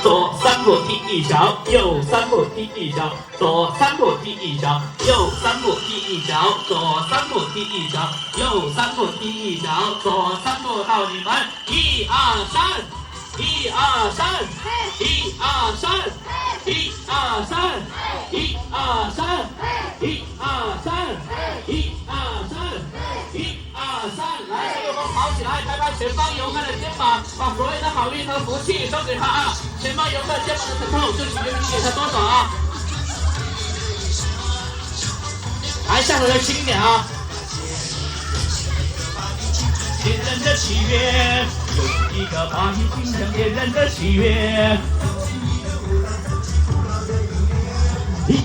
左3步踢一脚，右3步踢一脚，左3步踢一脚，右3步踢一脚，左3步踢一脚，右3步踢一脚，左3步到你们，1、2、3。1、2、3，1、2、3，1、2、3，1、2、3，1、2、3，1、2、3，来，队友们跑起来，拍拍前方游客的肩膀，把所有的好运和福气送给他啊！前方游客肩膀的疼痛，就取决于你给他多少啊！来，下头要轻一点啊！别人的喜悦，有一个把你影响别人的喜悦。